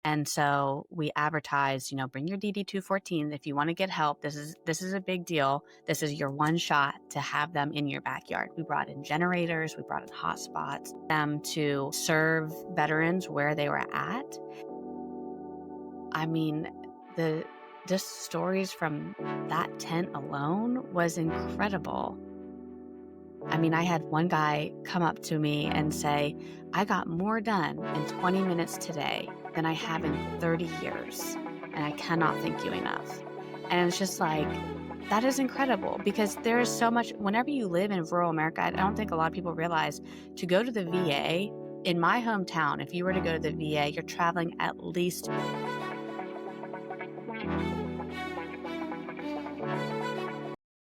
And so we advertised, bring your DD-214 if you want to get help. This is a big deal. This is your one shot to have them in your backyard. We brought in generators, we brought in hotspots, them to serve veterans where they were at. I mean, the just stories from that tent alone was incredible. I mean, I had one guy come up to me and say, I got more done in 20 minutes today than I have in 30 years, and I cannot thank you enough. And it's just like, that is incredible because there is so much. Whenever you live in rural America, I don't think a lot of people realize to go to the VA in my hometown, if you were to go to the VA, you're traveling at least.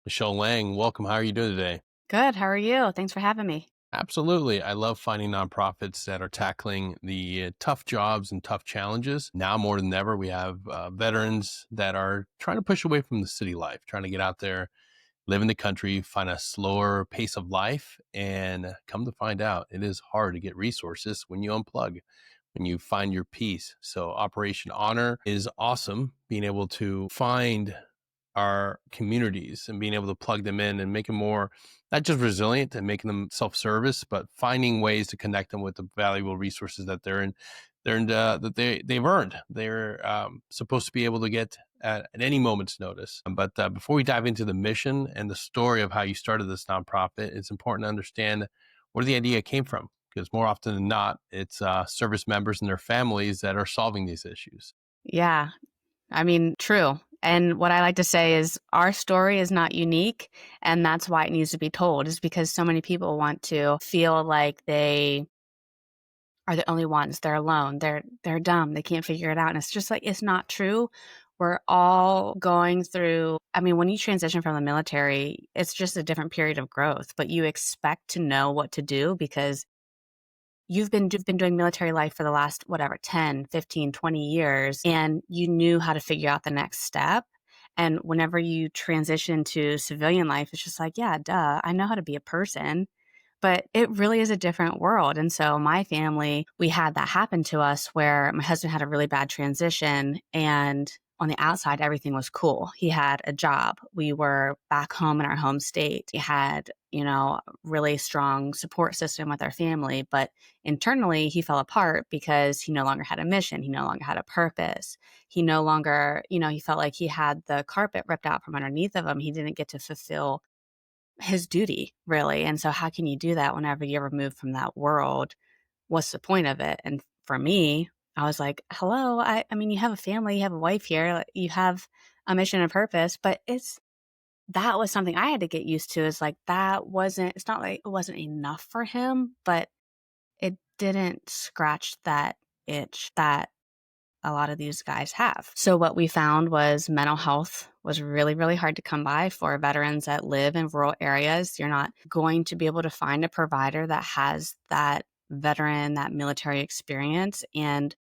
Michelle Lang, welcome. How are you doing today? Good. How are you? Thanks for having me. Absolutely. I love finding nonprofits that are tackling the tough jobs and tough challenges. Now more than ever, we have veterans that are trying to push away from the city life, trying to get out there, live in the country, find a slower pace of life, and come to find out it is hard to get resources when you unplug, when you find your peace. So Operation Honor is awesome, being able to find our communities and being able to plug them in and make them more, not just resilient and making them self-service, but finding ways to connect them with the valuable resources that that they've earned. They're supposed to be able to get at any moment's notice. But before we dive into the mission and the story of how you started this nonprofit, it's important to understand where the idea came from, because more often than not, it's service members and their families that are solving these issues. Yeah. I mean, true. And what I like to say is our story is not unique, and that's why it needs to be told, is because so many people want to feel like they are the only ones. They're alone. They're dumb. They can't figure it out. And it's just like, it's not true. We're all going through, I mean, when you transition from the military, it's just a different period of growth, but you expect to know what to do because you've been doing military life for the last, whatever, 10, 15, 20 years, and you knew how to figure out the next step. And whenever you transition to civilian life, it's just like, yeah, duh, I know how to be a person, but it really is a different world. And so my family, we had that happen to us where my husband had a really bad transition, and on the outside, everything was cool. He had a job. We were back home in our home state. He had, really strong support system with our family, but internally he fell apart because he no longer had a mission. He no longer had a purpose. He no longer, he felt like he had the carpet ripped out from underneath of him. He didn't get to fulfill his duty, really. And so how can you do that whenever you're removed from that world? What's the point of it? And for me, I was like, hello, I mean, you have a family, you have a wife here, like, you have a mission and purpose, but that was something I had to get used to, is like, it's not like it wasn't enough for him, but it didn't scratch that itch that a lot of these guys have. So what we found was mental health was really, really hard to come by for veterans that live in rural areas. You're not going to be able to find a provider that has that veteran, that military experience. And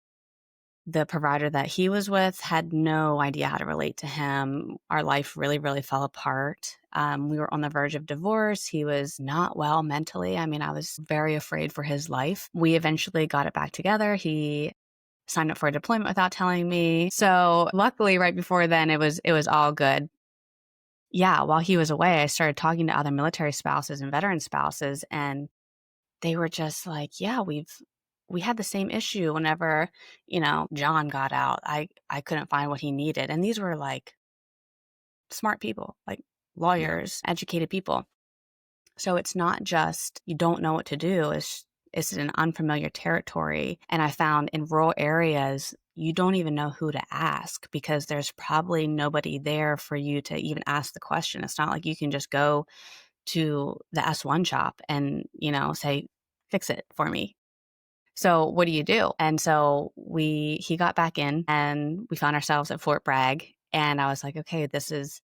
the provider that he was with had no idea how to relate to him. Our life really, really fell apart. We were on the verge of divorce. He was not well mentally. I mean, I was very afraid for his life. We eventually got it back together. He signed up for a deployment without telling me. So luckily, right before then, it was all good. Yeah, while he was away, I started talking to other military spouses and veteran spouses, and they were just like, yeah, we had the same issue whenever, John got out. I couldn't find what he needed. And these were like smart people, like Yeah. lawyers, educated people. So it's not just you don't know what to do. It's an unfamiliar territory. And I found in rural areas, you don't even know who to ask because there's probably nobody there for you to even ask the question. It's not like you can just go to the S1 shop and, say, fix it for me. So what do you do? And so he got back in and we found ourselves at Fort Bragg. And I was like, okay, this is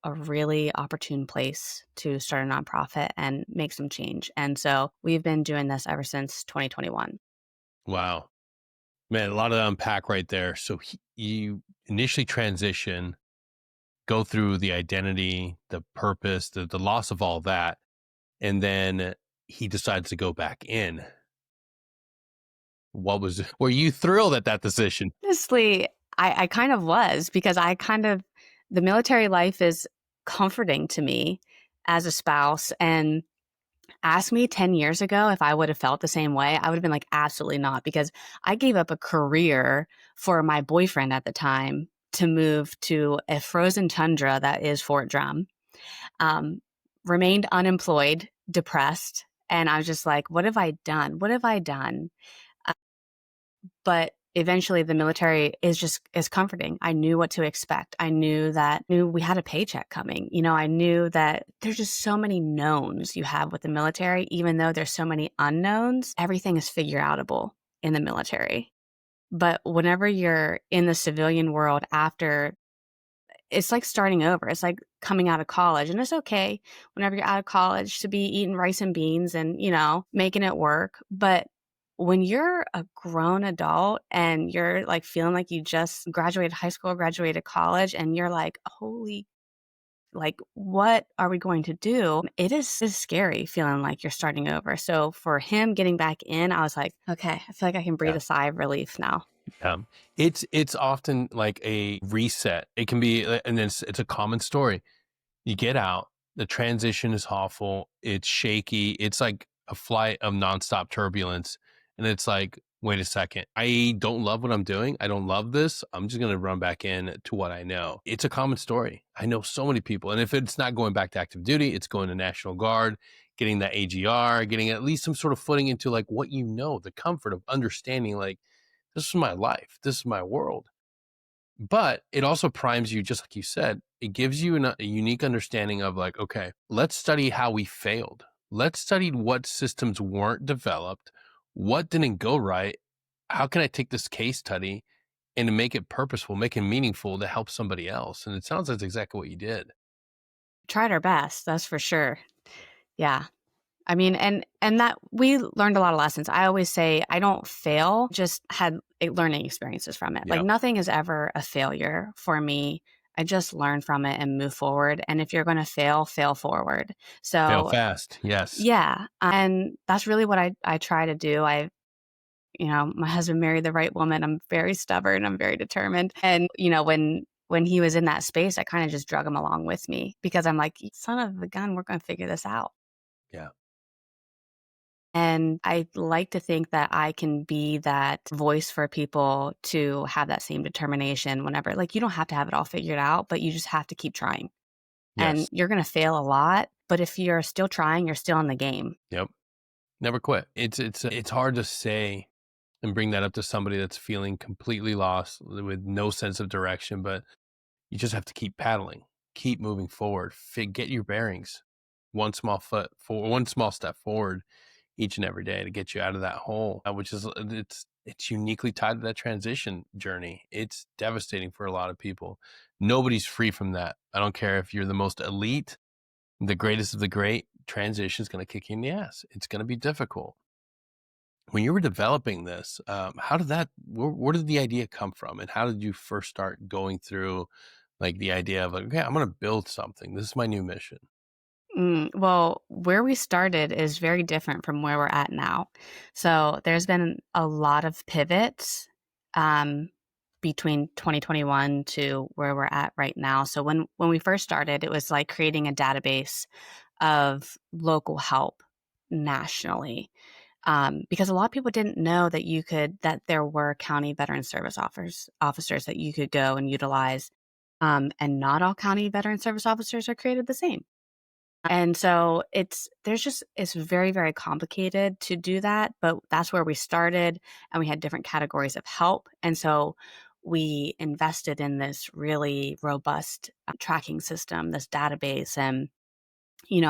a really opportune place to start a nonprofit and make some change. And so we've been doing this ever since 2021. Wow. Man, a lot to unpack right there. So you initially transition, go through the identity, the purpose, the loss of all that, and then he decides to go back in. were you thrilled at that decision? Honestly, I kind of was because the military life is comforting to me as a spouse. And ask me 10 years ago if I would have felt the same way, I would have been like, absolutely not, because I gave up a career for my boyfriend at the time to move to a frozen tundra that is Fort Drum, um, remained unemployed, depressed. And I was just like, what have I done? What have I done? But eventually the military is comforting. I knew what to expect. Knew we had a paycheck coming. I knew that there's just so many knowns you have with the military, even though there's so many unknowns. Everything is figure outable in the military. But whenever you're in the civilian world after, it's like starting over. It's like coming out of college. And it's okay whenever you're out of college to be eating rice and beans and, making it work. But when you're a grown adult and you're like feeling like you just graduated high school, graduated college, and you're like, holy, like, what are we going to do? It is scary feeling like you're starting over. So for him getting back in, I was like, okay, I feel like I can breathe Yeah. a sigh of relief now. It's often like a reset. It can be, and it's a common story. You get out, the transition is awful, it's shaky, it's like a flight of nonstop turbulence, and it's like, wait a second, I don't love what I'm doing. I don't love this. I'm just gonna run back in to what I know. It's a common story. I know so many people, and if it's not going back to active duty, it's going to National Guard, getting that AGR, getting at least some sort of footing into like what you know, the comfort of understanding like this is my life, this is my world. But it also primes you, just like you said, it gives you a unique understanding of like, okay, let's study how we failed. Let's study what systems weren't developed, what didn't go right. How can I take this case study and make it purposeful, make it meaningful to help somebody else? And it sounds like exactly what you did. Tried our best, that's for sure. Yeah. I mean, and that we learned a lot of lessons. I always say I don't fail, just had learning experiences from it. Like Yeah. nothing is ever a failure for me. I just learn from it and move forward. And if you're going to fail, fail forward. Fail So fast. Yes. yeah, and that's really what I try to do. My husband married the right woman. I'm very stubborn. I'm very determined. And when he was in that space, I kind of just drug him along with me because I'm like, son of a gun, we're going to figure this out. Yeah. And I like to think that I can be that voice for people to have that same determination whenever, like, you don't have to have it all figured out, but you just have to keep trying. And Yes. you're going to fail a lot. But if you're still trying, you're still in the game. Yep. Never quit. It's hard to say and bring that up to somebody that's feeling completely lost with no sense of direction, but you just have to keep paddling, keep moving forward, get your bearings, one small step forward each and every day to get you out of that hole, which is it's uniquely tied to that transition journey. It's devastating for a lot of people. Nobody's free from that. I don't care if you're the most elite, the greatest of the great. Transition is going to kick you in the ass. It's going to be difficult. When you were developing this, where did the idea come from? And how did you first start going through like the idea of like, okay, I'm going to build something. This is my new mission. Well, where we started is very different from where we're at now. So there's been a lot of pivots um, between 2021 to where we're at right now. So when we first started, it was like creating a database of local help nationally. Because a lot of people didn't know that there were county veteran service officers that you could go and utilize. And not all county veteran service officers are created the same. And so it's very, very complicated to do that, but that's where we started and we had different categories of help. And so we invested in this really robust tracking system, this database, and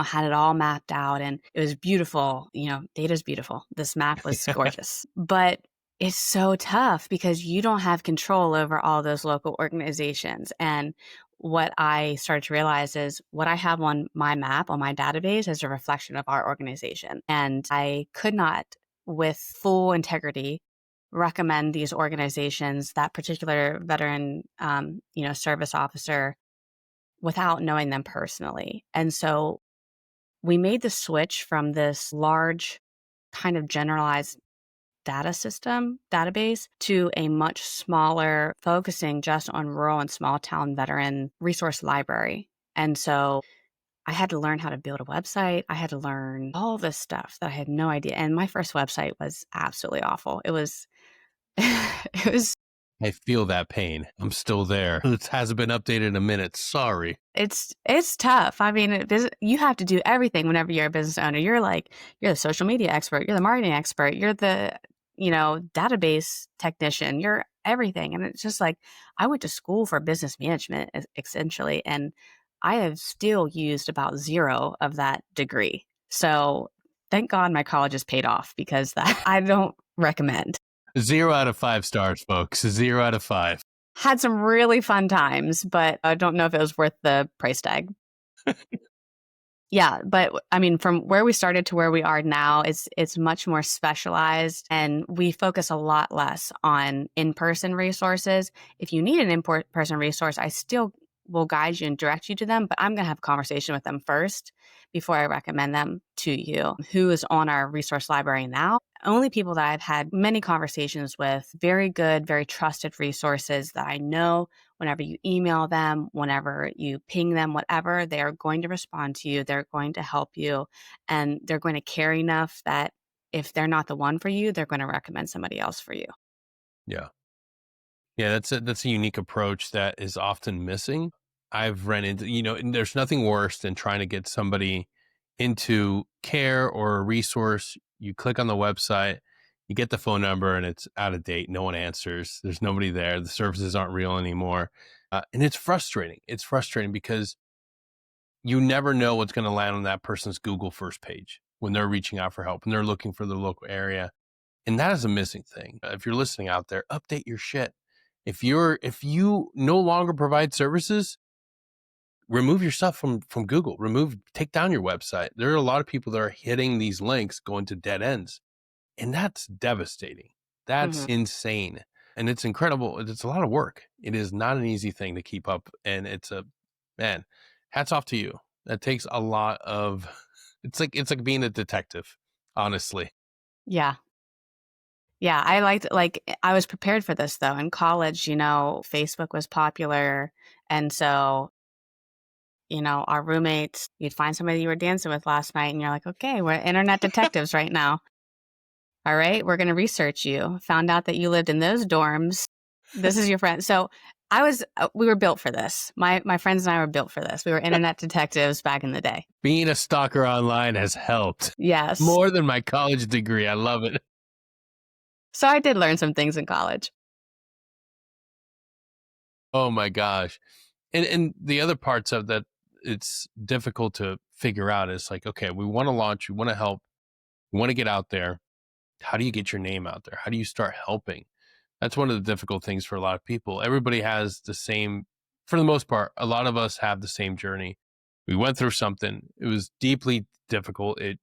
had it all mapped out and it was beautiful. Data's beautiful. This map was gorgeous. But it's so tough because you don't have control over all those local organizations. And what I started to realize is what I have on my map, on my database, is a reflection of our organization. And I could not, with full integrity, recommend these organizations, that particular veteran, service officer, without knowing them personally. And so we made the switch from this large kind of generalized database to a much smaller, focusing just on rural and small town veteran resource library. And so I had to learn how to build a website. I had to learn all this stuff that I had no idea. And my first website was absolutely awful. It was, it was, I feel that pain. I'm still there. It hasn't been updated in a minute. Sorry. it's tough. I mean, you have to do everything whenever you're a business owner. You're the social media expert. You're the marketing expert. You're the, database technician. You're everything. And it's just like, I went to school for business management essentially. And I have still used about zero of that degree. So thank God my college is paid off because that I don't recommend. 0 out of 5 stars, folks. 0 out of 5. Had some really fun times, but I don't know if it was worth the price tag. Yeah, but I mean, from where we started to where we are now, it's much more specialized, and we focus a lot less on in-person resources. If you need an in-person resource, I still will guide you and direct you to them, but I'm going to have a conversation with them first before I recommend them to you. Who is on our resource library now? Only people that I've had many conversations with, very good, very trusted resources that I know whenever you email them, whenever you ping them, whatever, they're going to respond to you. They're going to help you, and they're going to care enough that if they're not the one for you, they're going to recommend somebody else for you. Yeah. Yeah, that's a unique approach that is often missing. I've run into, and there's nothing worse than trying to get somebody into care or a resource. You click on the website, you get the phone number, and it's out of date. No one answers. There's nobody there. The services aren't real anymore. And it's frustrating. It's frustrating because you never know what's going to land on that person's Google first page when they're reaching out for help and they're looking for the local area. And that is a missing thing. If you're listening out there, update your shit. If you no longer provide services, remove your stuff from Google. Take down your website. There are a lot of people that are hitting these links going to dead ends. And that's devastating. That's Mhm. insane. And it's incredible. It's a lot of work. It is not an easy thing to keep up. And man, hats off to you. That takes a lot of it's like being a detective, honestly. Yeah. Yeah, I was prepared for this though. In college, Facebook was popular. And so, our roommates, you'd find somebody you were dancing with last night and you're like, okay, we're internet detectives right now. All right, we're going to research you. Found out that you lived in those dorms. This is your friend. So we were built for this. My friends and I were built for this. We were internet detectives back in the day. Being a stalker online has helped Yes. more than my college degree. I love it. So I did learn some things in college. Oh my gosh. And the other parts of that it's difficult to figure out is like, okay, we want to launch, we want to help, we want to get out there. How do you get your name out there? How do you start helping? That's one of the difficult things for a lot of people. Everybody has the same, for the most part, a lot of us have the same journey. We went through something. It was deeply difficult. It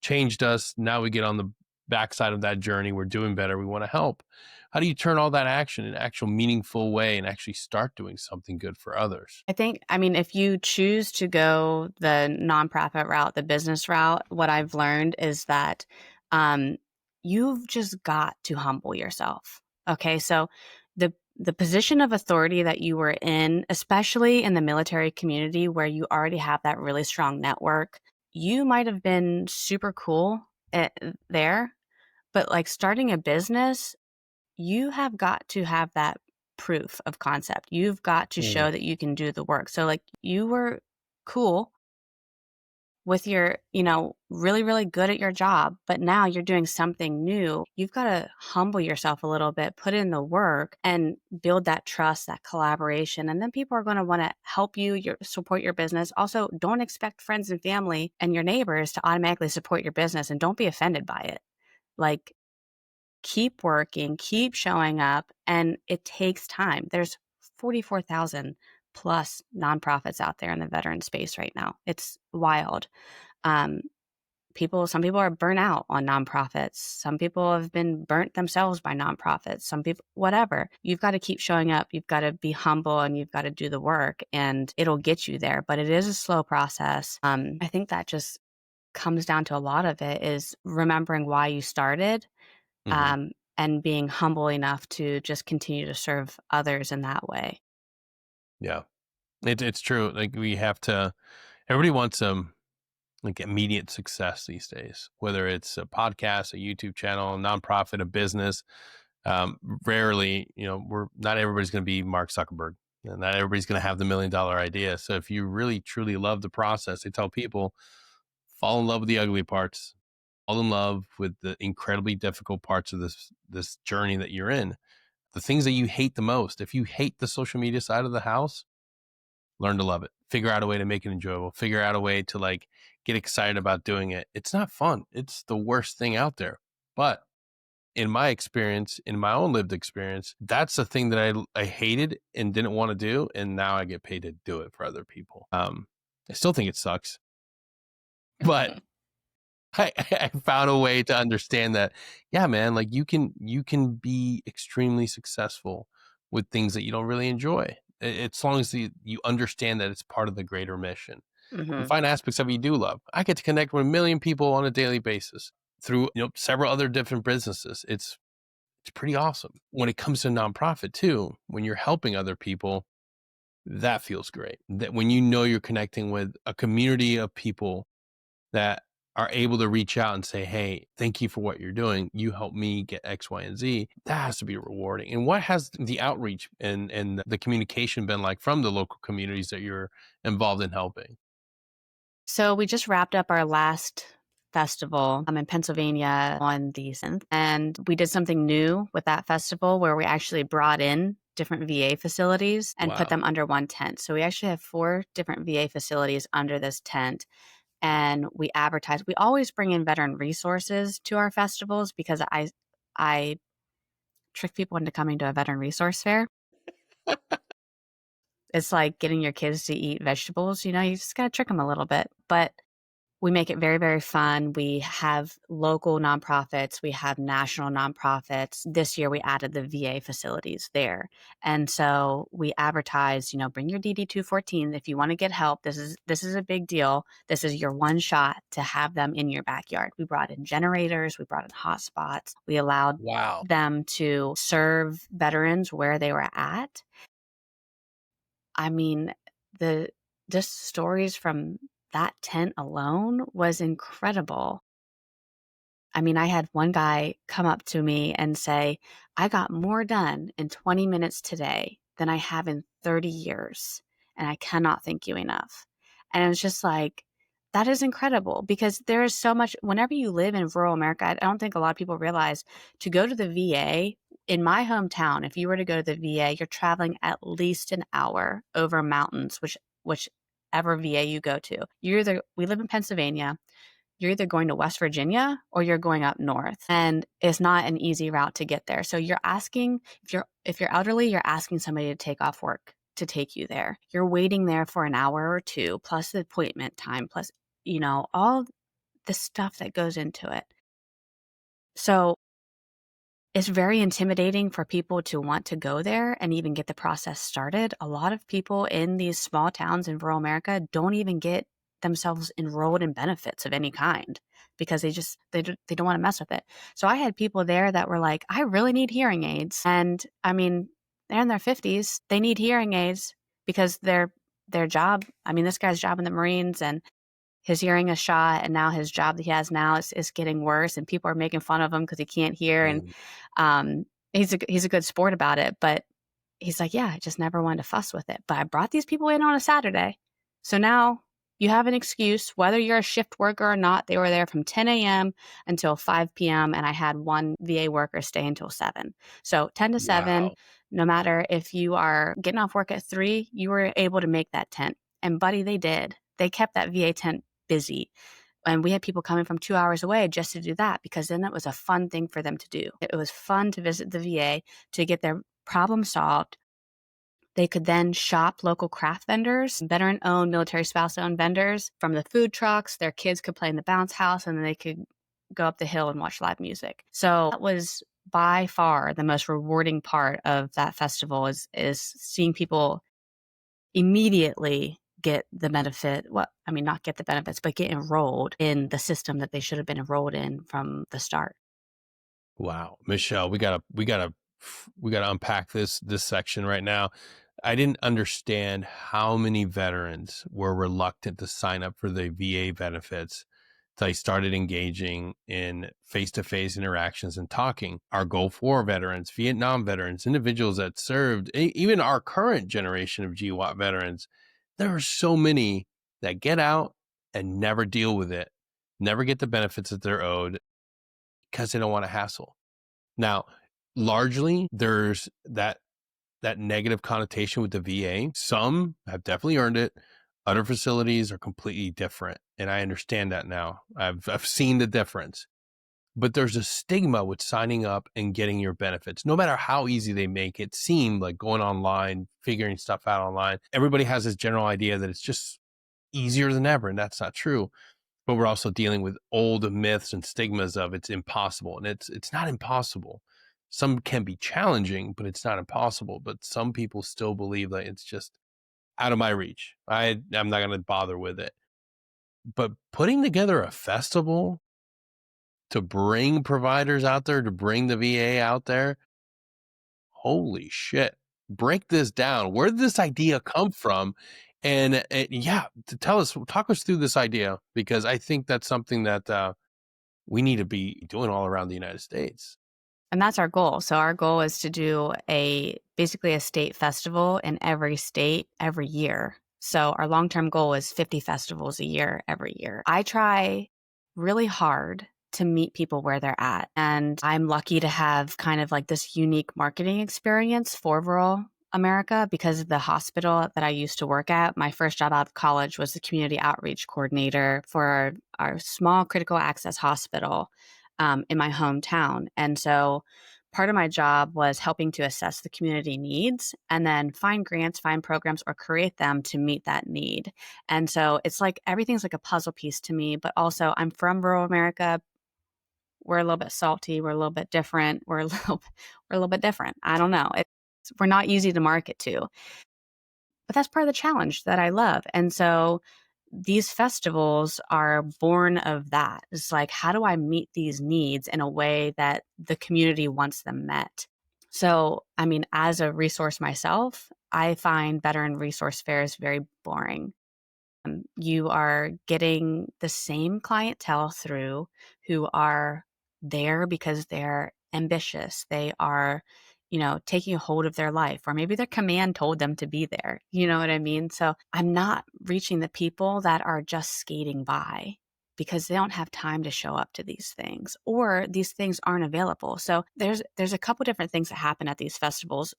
changed us. Now we get on the backside of that journey. We're doing better. We want to help. How do you turn all that action in an actual meaningful way and actually start doing something good for others? I mean, if you choose to go the nonprofit route, the business route, what I've learned is that um, you've just got to humble yourself. Okay, so the position of authority that you were in, especially in the military community where you already have that really strong network, you might have been super cool there, but like starting a business, you have got to have that proof of concept. You've got to Mm. show that you can do the work. So like you were cool with your, really, really good at your job, but now you're doing something new. You've got to humble yourself a little bit, put in the work and build that trust, that collaboration. And then people are going to want to help you, support your business. Also, don't expect friends and family and your neighbors to automatically support your business and don't be offended by it. Like keep working, keep showing up, and it takes time. There's 44,000 plus nonprofits out there in the veteran space right now. It's wild. Um, some people are burnt out on nonprofits. Some people have been burnt themselves by nonprofits. Some people, whatever. You've got to keep showing up. You've got to be humble and you've got to do the work and it'll get you there. But it is a slow process. I think that just comes down to a lot of it is remembering why you started Hmm. and being humble enough to just continue to serve others in that way. Yeah, it's true. Like we have to. Everybody wants like immediate success these days, whether it's a podcast, a YouTube channel, a nonprofit, a business. Rarely, we're not everybody's going to be Mark Zuckerberg, and not everybody's going to have the $1 million idea. So if you really truly love the process, they tell people fall in love with the ugly parts, fall in love with the incredibly difficult parts of this journey that you're in. The things that you hate the most. If you hate the social media side of the house, learn to love it. Figure out a way to make it enjoyable. Figure out a way to like get excited about doing it. It's not fun. It's the worst thing out there. But in my experience, in my own lived experience, that's the thing that I hated and didn't want to do. And now I get paid to do it for other people. I still think it sucks, but I found a way to understand that, yeah, man, like you can be extremely successful with things that you don't really enjoy. As long as you understand that it's part of the greater mission and Hmm. find aspects of it you do love. I get to connect with 1 million people on a daily basis through several other different businesses. It's pretty awesome. When it comes to nonprofit too, when you're helping other people, that feels great. That when you're connecting with a community of people that are able to reach out and say, "Hey, thank you for what you're doing. You helped me get X, Y, and Z." That has to be rewarding. And what has the outreach and the communication been like from the local communities that you're involved in helping? So we just wrapped up our last festival. I'm in Pennsylvania on the 7th, and we did something new with that festival where we actually brought in different VA facilities and put Wow. them under one tent. So we actually have 4 different VA facilities under this tent, and we advertise. We always bring in veteran resources to our festivals because I trick people into coming to a veteran resource fair. It's like getting your kids to eat vegetables, you just gotta trick them a little bit, but we make it very, very fun. We have local nonprofits. We have national nonprofits. This year, we added the VA facilities there, and so we advertise. Bring your DD 214 if you want to get help. This is a big deal. This is your one shot to have them in your backyard. We brought in generators. We brought in hotspots. We allowed Wow. them to serve veterans where they were at. I mean, the just stories from that tent alone was incredible. I mean, I had one guy come up to me and say, "I got more done in 20 minutes today than I have in 30 years, and I cannot thank you enough." And it's just like, that is incredible because there is so much. Whenever you live in rural America, I don't think a lot of people realize to go to the VA in my hometown, if you were to go to the VA, you're traveling at least an hour over mountains, whichever VA you go to. We live in Pennsylvania, you're either going to West Virginia or you're going up north, and it's not an easy route to get there. So you're asking, if you're elderly, you're asking somebody to take off work to take you there. You're waiting there for an hour or two plus the appointment time plus all the stuff that goes into it. So it's very intimidating for people to want to go there and even get the process started. A lot of people in these small towns in rural America don't even get themselves enrolled in benefits of any kind because they don't want to mess with it. So I had people there that were like, "I really need hearing aids." And I mean, they're in their 50s. They need hearing aids because their job, I mean, this guy's job in the Marines, and his hearing is shot, and now his job that he has now is getting worse, and people are making fun of him because he can't hear. And Mm. um, he's a good sport about it, but he's like, "Yeah, I just never wanted to fuss with it. But I brought these people in on a Saturday. So now you have an excuse, whether you're a shift worker or not. They were there from 10 a.m. until 5 p.m. And I had one VA worker stay until 7. So 10 to 7, Wow. no matter if you are getting off work at 3, you were able to make that tent. And buddy, they did. They kept that VA tent busy. And we had people coming from 2 hours away just to do that because then it was a fun thing for them to do. It was fun to visit the VA to get their problem solved. They could then shop local craft vendors, veteran-owned, military spouse-owned vendors from the food trucks. Their kids could play in the bounce house, and then they could go up the hill and watch live music. So that was by far the most rewarding part of that festival is seeing people immediately get the benefit. Well, I mean, not get the benefits, but get enrolled in the system that they should have been enrolled in from the start. Wow, Michelle, we gotta unpack this section right now. I didn't understand how many veterans were reluctant to sign up for the VA benefits till I started engaging in face-to-face interactions and talking. Our Gulf War veterans, Vietnam veterans, individuals that served, even our current generation of GWAT veterans, there are so many that get out and never deal with it, never get the benefits that they're owed because they don't want to hassle. Now, largely, there's that negative connotation with the VA. Some have definitely earned it. Other facilities are completely different, and I understand that now. I've seen the difference. But there's a stigma with signing up and getting your benefits, no matter how easy they make it seem, like going online, figuring stuff out online. Everybody has this general idea that it's just easier than ever, and that's not true. But we're also dealing with old myths and stigmas of it's impossible, and it's not impossible. Some can be challenging, but it's not impossible. But some people still believe that it's just out of my reach. I'm not going to bother with it. But putting together a festival to bring providers out there, to bring the VA out there, holy shit. Break this down. Where did this idea come from? And yeah, to talk us through this idea, because I think that's something that we need to be doing all around the United States. And that's our goal. So our goal is to do basically a state festival in every state every year. So our long-term goal is 50 festivals a year every year. I try really hard to meet people where they're at. And I'm lucky to have kind of like this unique marketing experience for rural America because of the hospital that I used to work at. My first job out of college was the community outreach coordinator for our small critical access hospital in my hometown. And so part of my job was helping to assess the community needs and then find grants, find programs, or create them to meet that need. And so it's like everything's like a puzzle piece to me, but also I'm from rural America. We're a little bit salty. We're a little bit different. We're a little bit different. I don't know. We're not easy to market to, but that's part of the challenge that I love. And so these festivals are born of that. It's like, how do I meet these needs in a way that the community wants them met? So, I mean, as a resource myself, I find veteran resource fairs very boring. You are getting the same clientele through who are there because they're ambitious. They are, taking a hold of their life, or maybe their command told them to be there. You know what I mean? So I'm not reaching the people that are just skating by because they don't have time to show up to these things or these things aren't available. So there's a couple different things that happen at these festivals.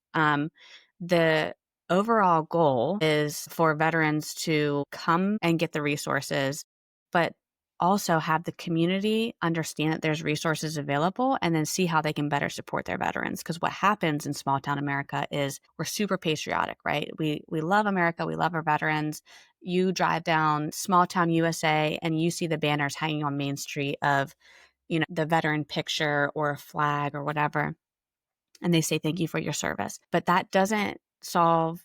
The overall goal is for veterans to come and get the resources, but also have the community understand that there's resources available and then see how they can better support their veterans. Because what happens in small town America is we're super patriotic, right? We love America. We love our veterans. You drive down small town USA and you see the banners hanging on Main Street of, the veteran picture or a flag or whatever. And they say, thank you for your service. But that doesn't solve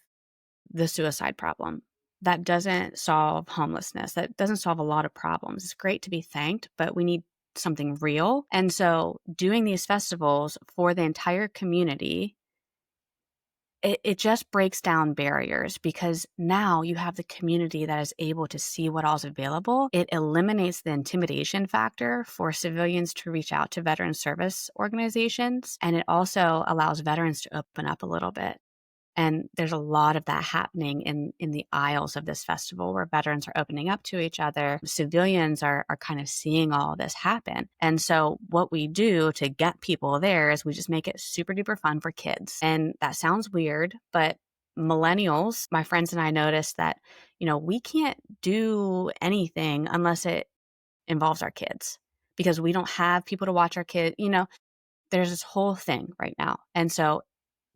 the suicide problem. That doesn't solve homelessness. That doesn't solve a lot of problems. It's great to be thanked, but we need something real. And so doing these festivals for the entire community, it just breaks down barriers because now you have the community that is able to see what all's available. It eliminates the intimidation factor for civilians to reach out to veteran service organizations. And it also allows veterans to open up a little bit. And there's a lot of that happening in the aisles of this festival where veterans are opening up to each other. Civilians are kind of seeing all of this happen. And so what we do to get people there is we just make it super duper fun for kids. And that sounds weird, but millennials, my friends and I noticed that, we can't do anything unless it involves our kids because we don't have people to watch our kids. There's this whole thing right now. And so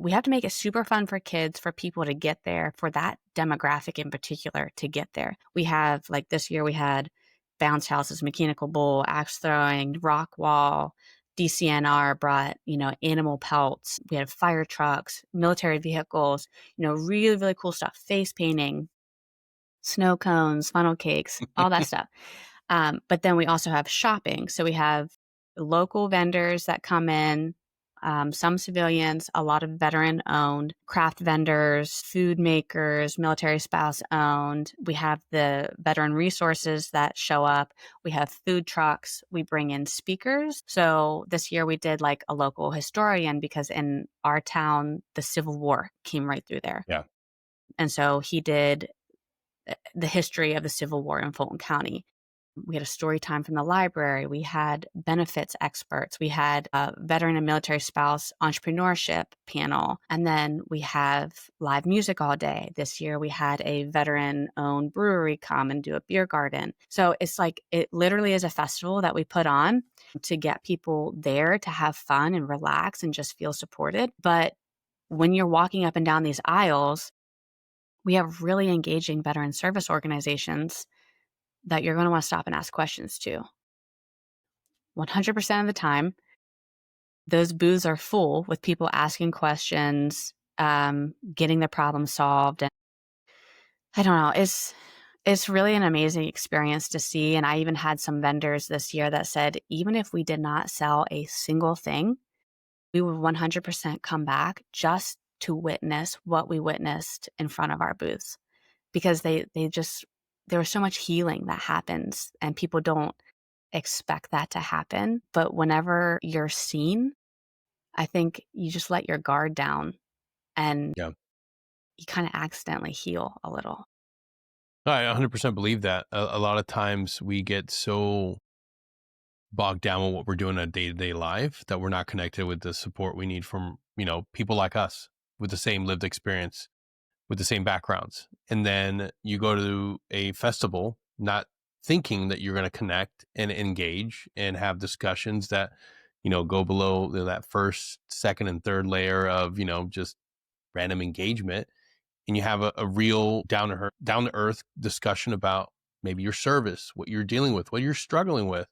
we have to make it super fun for kids, for people to get there, for that demographic in particular to get there. We have, like this year, we had bounce houses, mechanical bull, axe throwing, rock wall, DCNR brought, animal pelts. We had fire trucks, military vehicles, really, really cool stuff, face painting, snow cones, funnel cakes, all that stuff. But then we also have shopping. So we have local vendors that come in, some civilians, a lot of veteran owned craft vendors, food makers, military spouse owned. We have the veteran resources that show up. We have food trucks. We bring in speakers. So this year we did like a local historian because in our town, the Civil War came right through there. Yeah. And so he did the history of the Civil War in Fulton County. We had a story time from the library. We had benefits experts. We had a veteran and military spouse entrepreneurship panel. And then we have live music all day. This year we had a veteran owned brewery come and do a beer garden. So it's like, it literally is a festival that we put on to get people there to have fun and relax and just feel supported. But when you're walking up and down these aisles, we have really engaging veteran service organizations that you're going to want to stop and ask questions to. 100% of the time, those booths are full with people asking questions, getting the problem solved. And I don't know, it's really an amazing experience to see. And I even had some vendors this year that said, even if we did not sell a single thing, we would 100% come back just to witness what we witnessed in front of our booths, because there was so much healing that happens and people don't expect that to happen. But whenever you're seen, I think you just let your guard down and Yeah. you kind of accidentally heal a little. I 100% believe that. A lot of times we get so bogged down with what we're doing in a day-to-day life that we're not connected with the support we need from, people like us with the same lived experience, with the same backgrounds. And then you go to a festival not thinking that you're going to connect and engage and have discussions that, go below that first, second, and third layer of, just random engagement. And you have a real down to earth discussion about maybe your service, what you're dealing with, what you're struggling with.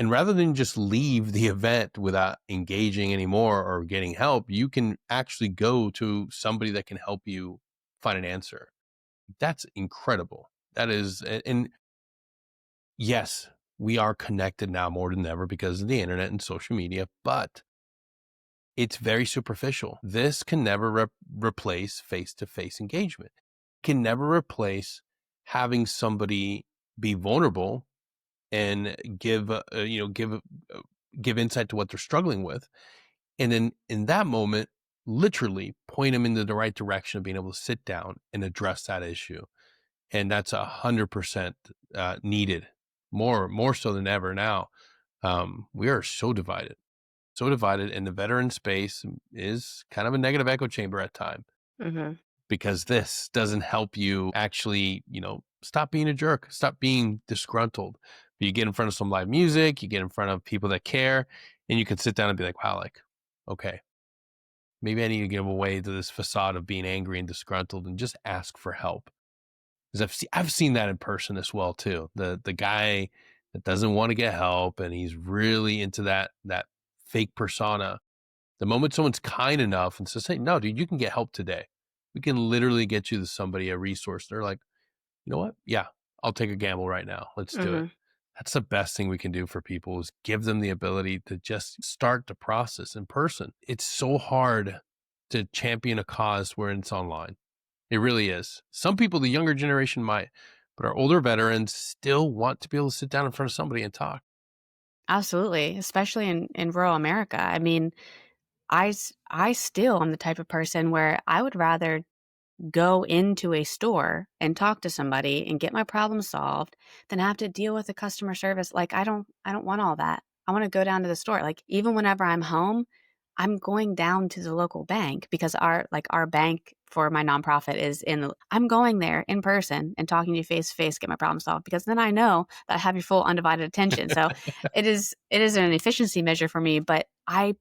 And rather than just leave the event without engaging anymore or getting help, you can actually go to somebody that can help you find an answer. That's incredible. That is, and yes, we are connected now more than ever because of the internet and social media, but it's very superficial. This can never replace face-to-face engagement. Can never replace having somebody be vulnerable and give insight to what they're struggling with, and then in that moment literally point them into the right direction of being able to sit down and address that issue. And that's 100% needed, more so than ever now. We are so divided, and the veteran space is kind of a negative echo chamber at times, Mm-hmm. because this doesn't help you actually, stop being a jerk, stop being disgruntled. But you get in front of some live music, you get in front of people that care, and you can sit down and be like, wow, like, okay, maybe I need to give away to this facade of being angry and disgruntled and just ask for help. Because I've seen that in person as well too. The guy that doesn't want to get help and he's really into that fake persona. The moment someone's kind enough and says, "Hey, no, dude, you can get help today. We can literally get you to somebody, a resource." They're like, "You know what? Yeah, I'll take a gamble right now. Let's do it." Mm-hmm. That's the best thing we can do for people, is give them the ability to just start the process in person. It's so hard to champion a cause where it's online. It really is. Some people, the younger generation might, but our older veterans still want to be able to sit down in front of somebody and talk. Absolutely. Especially in rural America. I mean, I still am the type of person where I would rather go into a store and talk to somebody and get my problem solved than have to deal with the customer service. Like I don't want all that. I want to go down to the store. Like even whenever I'm home, I'm going down to the local bank because our bank for my nonprofit is I'm going there in person and talking to you face to face, get my problem solved, because then I know that I have your full undivided attention. So it is an efficiency measure for me, but I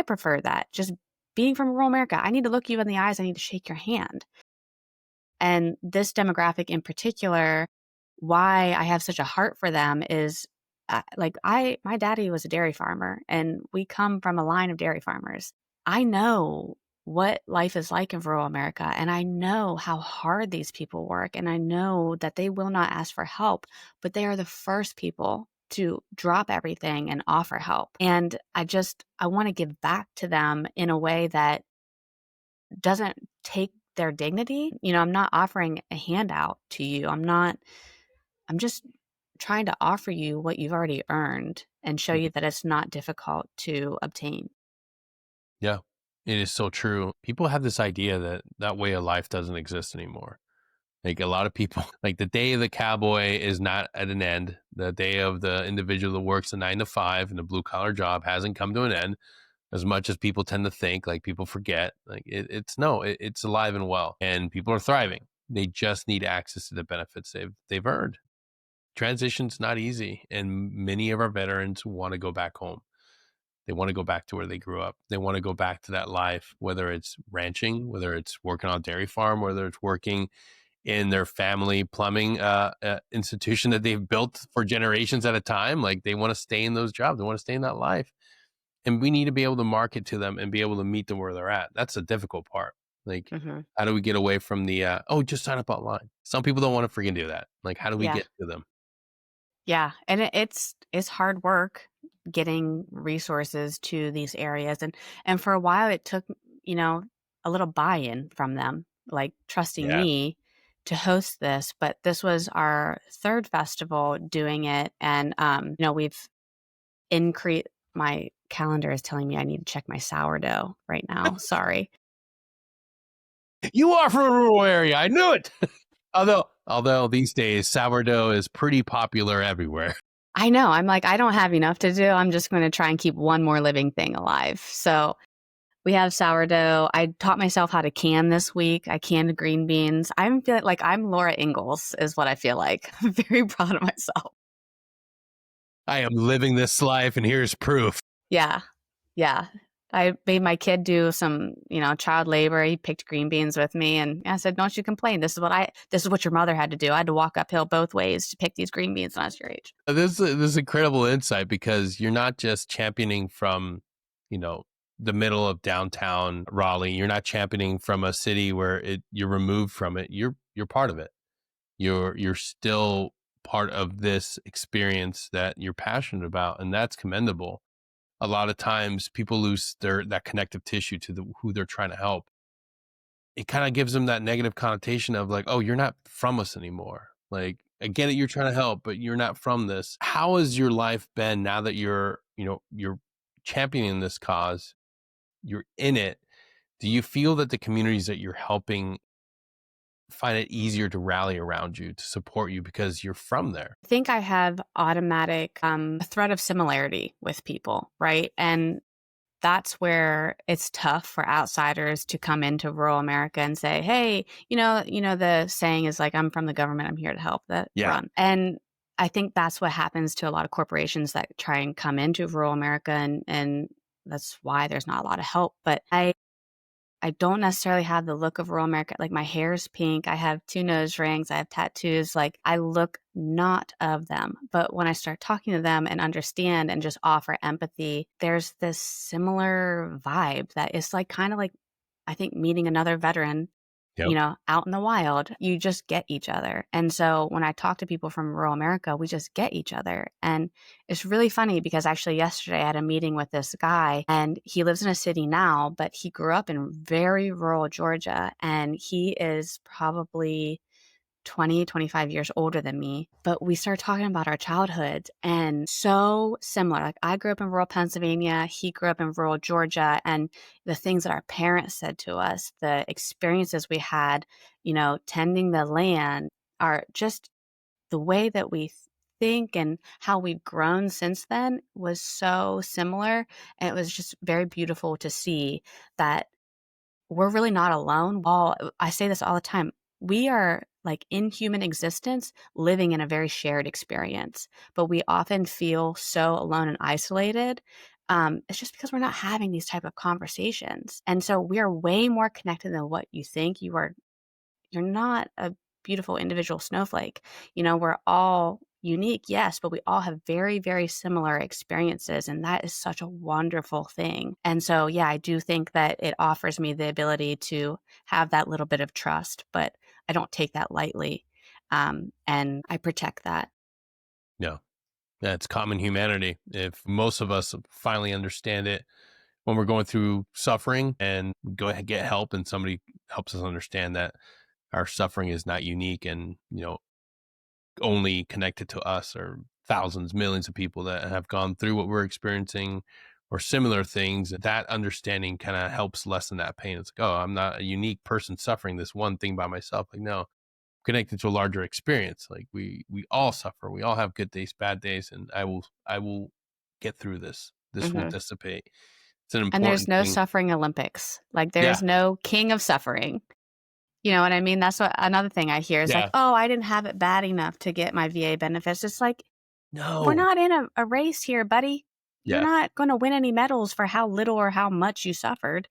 prefer that. Just being from rural America, I need to look you in the eyes, I need to shake your hand. And this demographic in particular, why I have such a heart for them is my daddy was a dairy farmer and we come from a line of dairy farmers. I know what life is like in rural America and I know how hard these people work and I know that they will not ask for help, but they are the first people to drop everything and offer help. And I want to give back to them in a way that doesn't take their dignity. I'm not offering a handout to you. I'm just trying to offer you what you've already earned and show you that it's not difficult to obtain. Yeah, it is so true. People have this idea that that way of life doesn't exist anymore. Like a lot of people, like the day of the cowboy is not at an end. The day of the individual that works a 9 to 5 in a blue collar job hasn't come to an end as much as people tend to think. Like people forget, like it's no, it's alive and well, and people are thriving. They just need access to the benefits they've earned. Transition's not easy, and many of our veterans want to go back home. They want to go back to where they grew up. They want to go back to that life, whether it's ranching, whether it's working on a dairy farm, whether it's working in their family plumbing institution that they've built for generations at a time. Like they want to stay in those jobs. They want to stay in that life. And we need to be able to market to them and be able to meet them where they're at. That's the difficult part. Like, Mhm. how do we get away from the, oh, just sign up online? Some people don't want to freaking do that. Like, how do we Yeah. get to them? Yeah, and it's hard work getting resources to these areas, and for a while it took, you know, a little buy-in from them, like trusting Yeah. me to host this, but this was our third festival doing it, and we've increased. My calendar is telling me I need to check my sourdough right now. Sorry. You are from a rural area. I knew it. Although these days sourdough is pretty popular everywhere. I know. I'm like, I don't have enough to do. I'm just going to try and keep one more living thing alive. So we have sourdough. I taught myself how to can this week. I canned green beans. I'm feeling like I'm Laura Ingalls, is what I feel like. I'm very proud of myself. I am living this life, and here's proof. Yeah. Yeah. I made my kid do some, child labor. He picked green beans with me, and I said, "Don't you complain. This is what your mother had to do. I had to walk uphill both ways to pick these green beans when I was your age." This is incredible insight because you're not just championing from, you know, the middle of downtown Raleigh. You're not championing from a city where you're removed from it. You're part of it. You're still part of this experience that you're passionate about, and that's commendable. A lot of times people lose that connective tissue to who they're trying to help. It kind of gives them that negative connotation of like, oh, you're not from us anymore. Like, I get it, you're trying to help, but you're not from this. How has your life been now that you're championing this cause, you're in it? Do you feel that the communities that you're helping find it easier to rally around you, to support you because you're from there? I think I have automatic thread of similarity with people, right? And that's where it's tough for outsiders to come into rural America and say, "Hey, the saying is like, I'm from the government, I'm here to help that Yeah. run." And I think that's what happens to a lot of corporations that try and come into rural America, and that's why there's not a lot of help. But I don't necessarily have the look of rural America. Like my hair's pink. I have 2 nose rings. I have tattoos. Like I look not of them. But when I start talking to them and understand and just offer empathy, there's this similar vibe that is like kind of like, I think, meeting another veteran, Yep. out in the wild. You just get each other. And so when I talk to people from rural America, we just get each other. And it's really funny because actually yesterday I had a meeting with this guy and he lives in a city now, but he grew up in very rural Georgia and he is probably 20, 25 years older than me, but we started talking about our childhoods and so similar. Like I grew up in rural Pennsylvania, he grew up in rural Georgia, and the things that our parents said to us, the experiences we had, tending the land are just the way that we think and how we've grown since then was so similar. And it was just very beautiful to see that we're really not alone. I say this all the time. We are like in human existence, living in a very shared experience, but we often feel so alone and isolated. It's just because we're not having these type of conversations. And so we are way more connected than what you think. You're not a beautiful individual snowflake. We're all unique, yes, but we all have very, very similar experiences. And that is such a wonderful thing. And so, yeah, I do think that it offers me the ability to have that little bit of trust, but I don't take that lightly. And I protect that. No. Yeah, it's common humanity. If most of us finally understand it when we're going through suffering and go ahead get help, and somebody helps us understand that our suffering is not unique and, only connected to us, or thousands, millions of people that have gone through what we're experiencing or similar things, that understanding kind of helps lessen that pain. It's like, oh, I'm not a unique person suffering this one thing by myself. Like, no, connected to a larger experience. Like we all suffer. We all have good days, bad days, and I will get through this. This will Hmm. dissipate. It's an And there's important no thing. suffering Olympics. Like there's Yeah. no king of suffering. You know what I mean? That's what another thing I hear is like, Yeah. oh, I didn't have it bad enough to get my VA benefits. It's like, we're No. not in a race here, buddy. You're Yeah. not going to win any medals for how little or how much you suffered.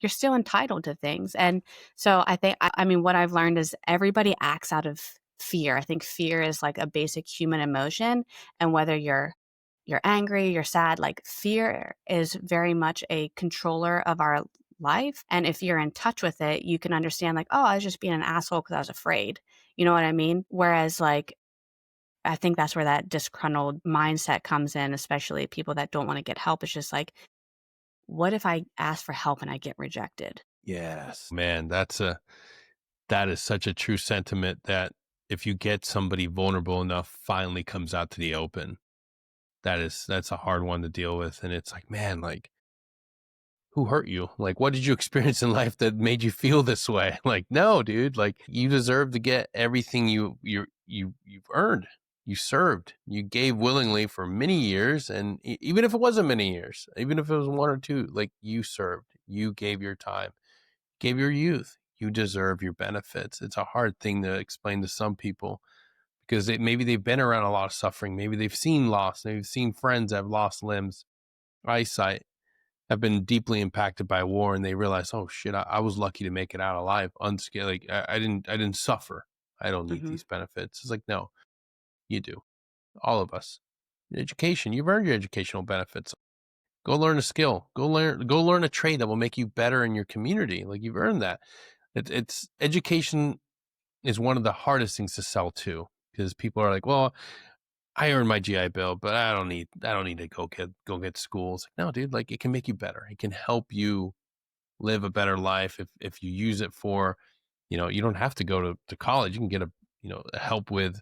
You're still entitled to things. And so I think, I mean, what I've learned is everybody acts out of fear. I think fear is like a basic human emotion. And whether you're angry, you're sad, like fear is very much a controller of our life. And if you're in touch with it, you can understand like, oh, I was just being an asshole because I was afraid. You know what I mean? Whereas like I think that's where that disgruntled mindset comes in, especially people that don't want to get help. It's just like, what if I ask for help and I get rejected? Yes. Man, that is such a true sentiment, that if you get somebody vulnerable enough finally comes out to the open, that's a hard one to deal with. And it's like, man, like, who hurt you? Like, what did you experience in life that made you feel this way? Like, no, dude, like you deserve to get everything you've earned. You served, you gave willingly for many years. And even if it wasn't many years, even if it was one or two, like you served, you gave your time, gave your youth, you deserve your benefits. It's a hard thing to explain to some people because maybe they've been around a lot of suffering. Maybe they've seen loss. They've seen friends that have lost limbs, eyesight, have been deeply impacted by war, and they realize, oh shit, I was lucky to make it out alive, unscathed. Like I didn't suffer. I don't need Hmm. these benefits. It's like, no, you do. All of us. Education, you've earned your educational benefits. Go learn a skill. Go learn a trade that will make you better in your community. Like you've earned that. It's education is one of the hardest things to sell to, because people are like, well, I earned my GI Bill, but I don't need to go get schools. No, dude, like it can make you better. It can help you live a better life if you use it for, you don't have to go to college. You can get a help with,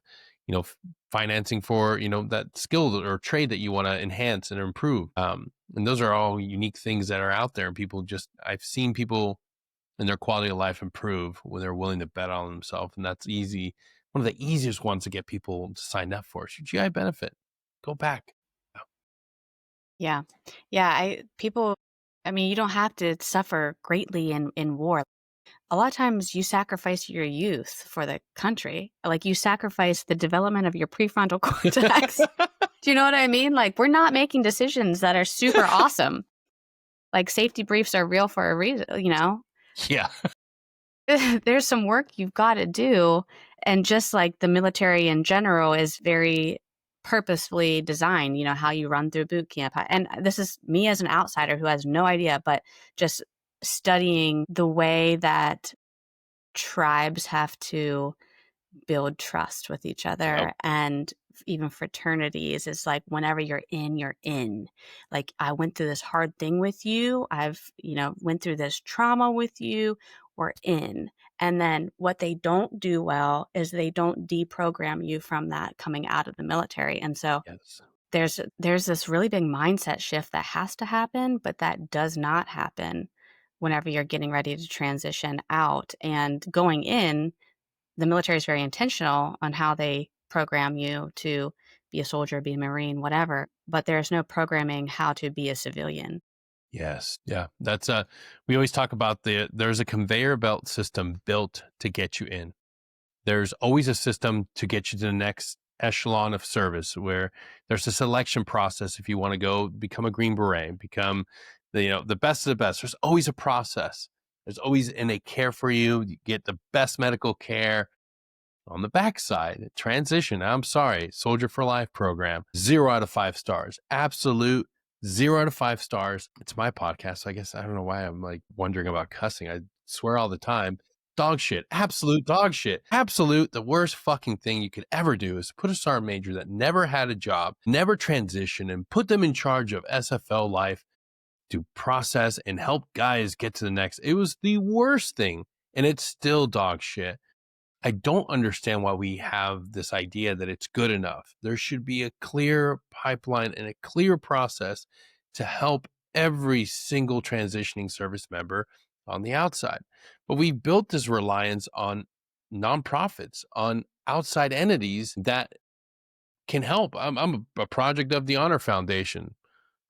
financing for, that skill or trade that you want to enhance and improve. And those are all unique things that are out there. And I've seen people and their quality of life improve when they're willing to bet on themselves. And that's easy. One of the easiest ones to get people to sign up for is your GI benefit. Go back. Yeah. Yeah. I mean, you don't have to suffer greatly in war. A lot of times you sacrifice your youth for the country. Like you sacrifice the development of your prefrontal cortex. Do you know what I mean? Like we're not making decisions that are super awesome. Like safety briefs are real for a reason, you know? Yeah. There's some work you've got to do. And just like the military in general is very purposefully designed, you know, how you run through boot camp. And this is me as an outsider who has no idea, but just studying the way that tribes have to build trust with each Yep. other, and even fraternities is like whenever you're in, you're in. Like I went through this hard thing with you, I've went through this trauma with you, we're in. And then what they don't do well is they don't deprogram you from that coming out of the military. And so Yes. there's this really big mindset shift that has to happen, but that does not happen whenever you're getting ready to transition out. And going in, the military is very intentional on how they program you to be a soldier, be a Marine, whatever, but there's no programming how to be a civilian. Yes. Yeah. We always talk about there's a conveyor belt system built to get you in. There's always a system to get you to the next echelon of service, where there's a selection process. If you want to go become a Green Beret, become the best of the best, there's always a process. There's always, and they care for you. You get the best medical care. On the backside, transition. I'm sorry, Soldier for Life program, 0 out of 5 stars. Absolute 0 out of 5 stars. It's my podcast, so I guess I don't know why I'm like wondering about cussing. I swear all the time. Dog shit. Absolute dog shit. Absolute. The worst fucking thing you could ever do is put a sergeant major that never had a job, never transitioned, and put them in charge of SFL life to process and help guys get to the next. It was the worst thing, and it's still dog shit. I don't understand why we have this idea that it's good enough. There should be a clear pipeline and a clear process to help every single transitioning service member on the outside. But we built this reliance on nonprofits, on outside entities that can help. I'm a project of the Honor Foundation.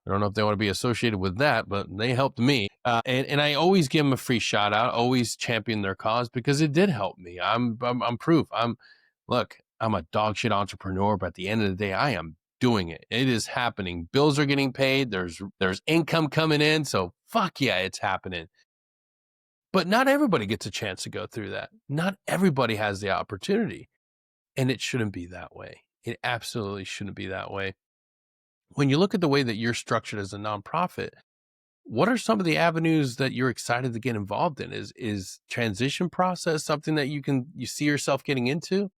I don't know if they want to be associated with that, but they helped me. And I always give them a free shout out, always champion their cause because it did help me. I'm proof. Look, I'm a dog shit entrepreneur, but at the end of the day, I am doing it. It is happening. Bills are getting paid. There's income coming in. So fuck yeah, it's happening. But not everybody gets a chance to go through that. Not everybody has the opportunity. And it shouldn't be that way. It absolutely shouldn't be that way. When you look at the way that you're structured as a nonprofit, what are some of the avenues that you're excited to get involved in? Is transition process something that you see yourself getting into?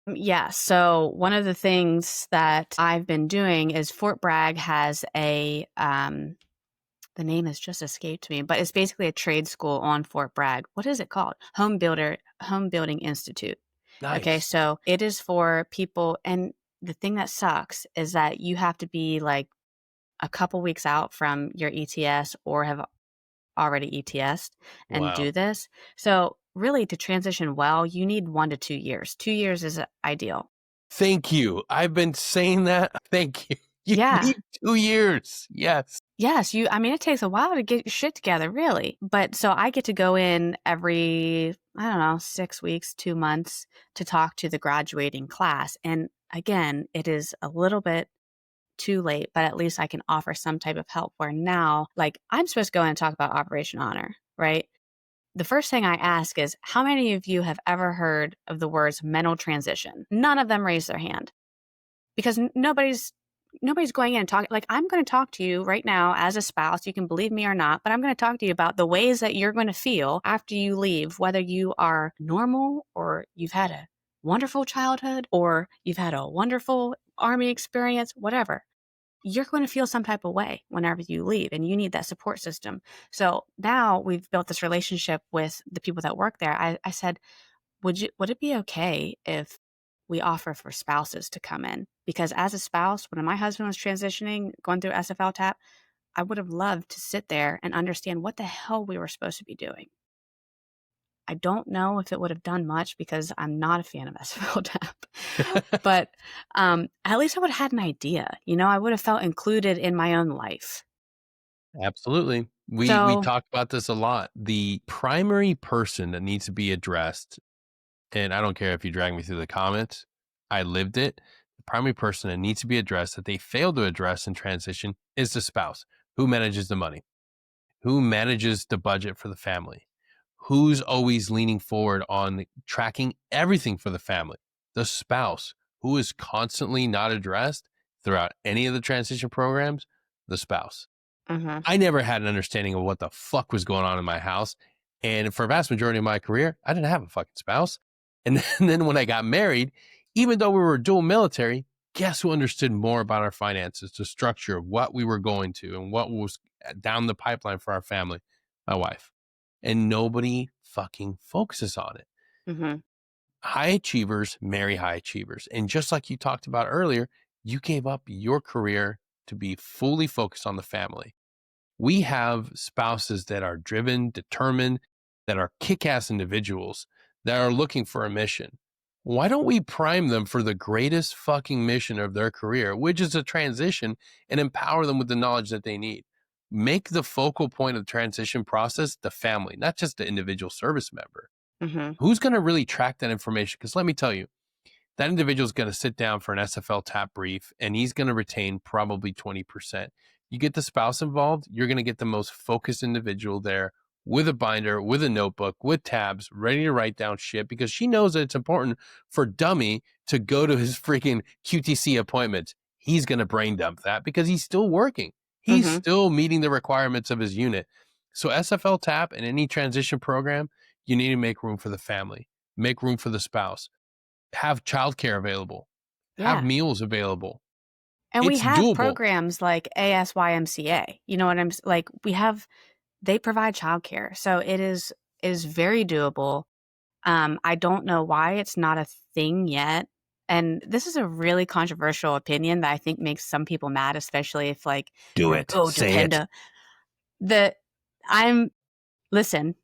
Yeah. So one of the things that I've been doing is Fort Bragg has the name has just escaped me, but it's basically a trade school on Fort Bragg. What is it called? Home Building Institute. Okay. Nice. So it is for people. And the thing that sucks is that you have to be like a couple weeks out from your ETS or have already ETS'd and Wow. do this. So really to transition well, you need 1 to 2 years. 2 years is ideal. Thank you. I've been saying that. Thank you. You Yeah. need 2 years. Yes. Yes, I mean, it takes a while to get your shit together, really. But so I get to go in every, I don't know, 6 weeks, 2 months to talk to the graduating class. And again, it is a little bit too late, but at least I can offer some type of help where now, like, I'm supposed to go in and talk about Operation Honor, right? The first thing I ask is, how many of you have ever heard of the words mental transition? None of them raise their hand because nobody's going in and talking. Like, I'm going to talk to you right now as a spouse. You can believe me or not, but I'm going to talk to you about the ways that you're going to feel after you leave, whether you are normal or you've had a wonderful childhood or you've had a wonderful Army experience, whatever. You're going to feel some type of way whenever you leave, and you need that support system. So now we've built this relationship with the people that work there. I said, would it be okay if we offer for spouses to come in? Because as a spouse, when my husband was transitioning, going through SFL TAP, I would have loved to sit there and understand what the hell we were supposed to be doing. I don't know if it would have done much because I'm not a fan of SFL TAP, but at least I would have had an idea. I would have felt included in my own life. Absolutely. We So, talk about this a lot. The primary person that needs to be addressed, and I don't care if you drag me through the comments, I lived it. The primary person that needs to be addressed that they fail to address in transition is the spouse. Who manages the money? Who manages the budget for the family? Who's always leaning forward on tracking everything for the family? The spouse. Who is constantly not addressed throughout any of the transition programs? The spouse. mhm. I never had an understanding of what the fuck was going on in my house. And for a vast majority of my career, I didn't have a fucking spouse. And then when I got married, even though we were dual military, guess who understood more about our finances, the structure of what we were going to and what was down the pipeline for our family? My wife. And nobody fucking focuses on it. Mhm. High achievers marry high achievers. And just like you talked about earlier, you gave up your career to be fully focused on the family. We have spouses that are driven, determined, that are kick-ass individuals that are looking for a mission. Why don't we prime them for the greatest fucking mission of their career, which is a transition, and empower them with the knowledge that they need? Make the focal point of the transition process the family, not just the individual service member. Mhm. Who's going to really track that information? Because let me tell you, that individual is going to sit down for an SFL TAP brief and he's going to retain probably 20%. You get the spouse involved, you're going to get the most focused individual there with a binder, with a notebook, with tabs, ready to write down shit because she knows that it's important for dummy to go to his freaking QTC appointments. He's going to brain dump that because he's still working. He's Mhm. still meeting the requirements of his unit. So SFL TAP and any transition program, You need to make room for the family, make room for the spouse, have childcare available, have Yeah. meals available. And we It's have doable. programs like ASYMCA. You know what like they provide childcare. So it is very doable. I don't know why it's not a thing yet. And this is a really controversial opinion that I think makes some people mad, especially if like Do you're it. Say it. codependent. The I'm listen,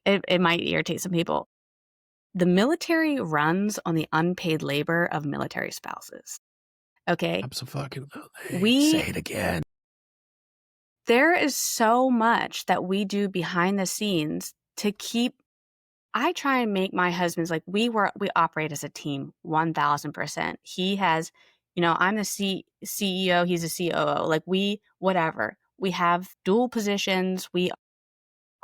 it might irritate some people. The military runs on the unpaid labor of military spouses. Okay. Absolutely. Say We it again. There is so much that we do behind the scenes to keep. I try and make my husband's like we operate as a team 1000%. He has, I'm the CEO, he's a COO. Like whatever. We have dual positions, we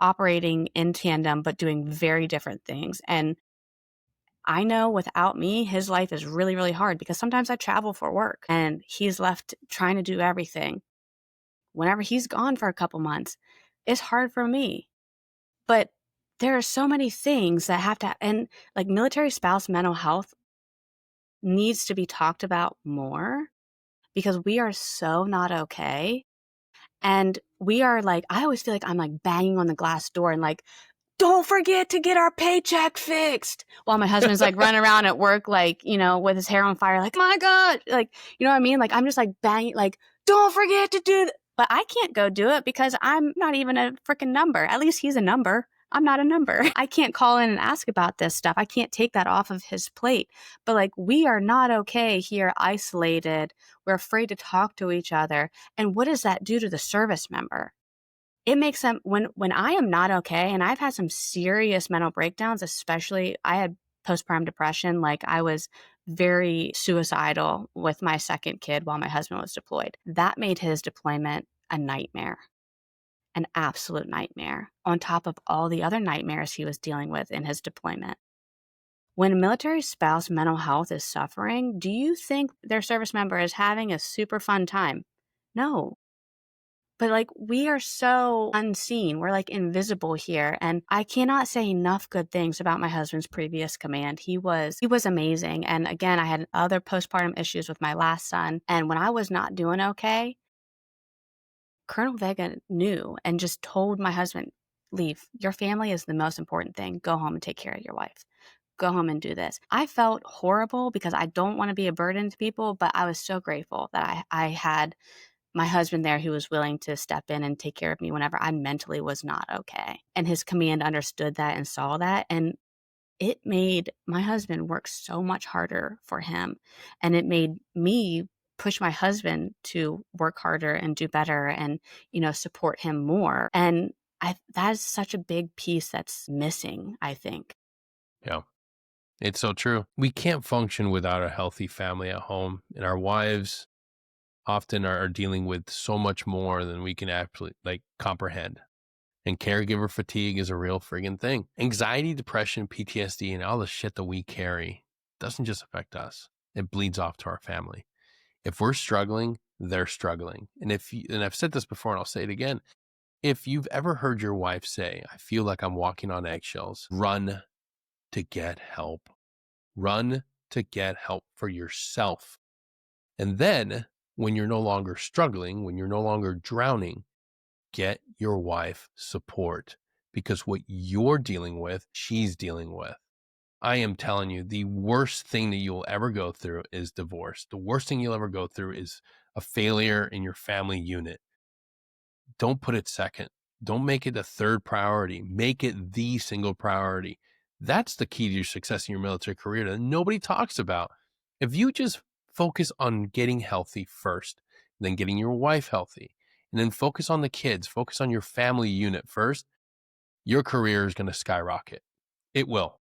operating in tandem, but doing very different things. And I know without me, his life is really, really hard because sometimes I travel for work and he's left trying to do everything. Whenever he's gone for a couple months, it's hard for me. But there are so many things that have to, and like military spouse mental health needs to be talked about more because we are so not okay. And we are like, I always feel like I'm like banging on the glass door and like, don't forget to get our paycheck fixed. While my husband's like running around at work, like, with his hair on fire, like, my God, like, you know what I mean? Like, I'm just like banging, like, don't forget to do that. But I can't go do it because I'm not even a freaking number. At least he's a number. I'm not a number. I can't call in and ask about this stuff. I can't take that off of his plate. But like, we are not okay here, isolated. We're afraid to talk to each other. And what does that do to the service member? It makes them when I am not okay, and I've had some serious mental breakdowns, especially I had postpartum depression. Like I was very suicidal with my second kid while my husband was deployed. That made his deployment a nightmare, an absolute nightmare, on top of all the other nightmares he was dealing with in his deployment. When a military spouse mental health is suffering, do you think their service member is having a super fun time? No. But like we are so unseen. We're like invisible here. And I cannot say enough good things about my husband's previous command. He was amazing. And again, I had other postpartum issues with my last son. And when I was not doing okay, Colonel Vega knew and just told my husband, leave. Your family is the most important thing. Go home and take care of your wife. Go home and do this. I felt horrible because I don't want to be a burden to people, but I was so grateful that I had my husband there who was willing to step in and take care of me whenever I mentally was not okay. And his command understood that and saw that. And it made my husband work so much harder for him. And it made me push my husband to work harder and do better and, support him more. And that is such a big piece that's missing, I think. Yeah. It's so true. We can't function without a healthy family at home, and our wives often are dealing with so much more than we can actually like comprehend. And caregiver fatigue is a real friggin' thing. Anxiety, depression, PTSD, and all the shit that we carry doesn't just affect us. It bleeds off to our family. If we're struggling, they're struggling. And and I've said this before and I'll say it again. If you've ever heard your wife say, I feel like I'm walking on eggshells, run to get help. Run to get help for yourself. And then when you're no longer struggling, when you're no longer drowning, get your wife support because what you're dealing with, she's dealing with. I am telling you, the worst thing that you'll ever go through is divorce. The worst thing you'll ever go through is a failure in your family unit. Don't put it second. Don't make it a third priority. Make it the single priority. That's the key to your success in your military career that nobody talks about. If you just focus on getting healthy first, then getting your wife healthy, and then focus on the kids, focus on your family unit first, your career is going to skyrocket. It will.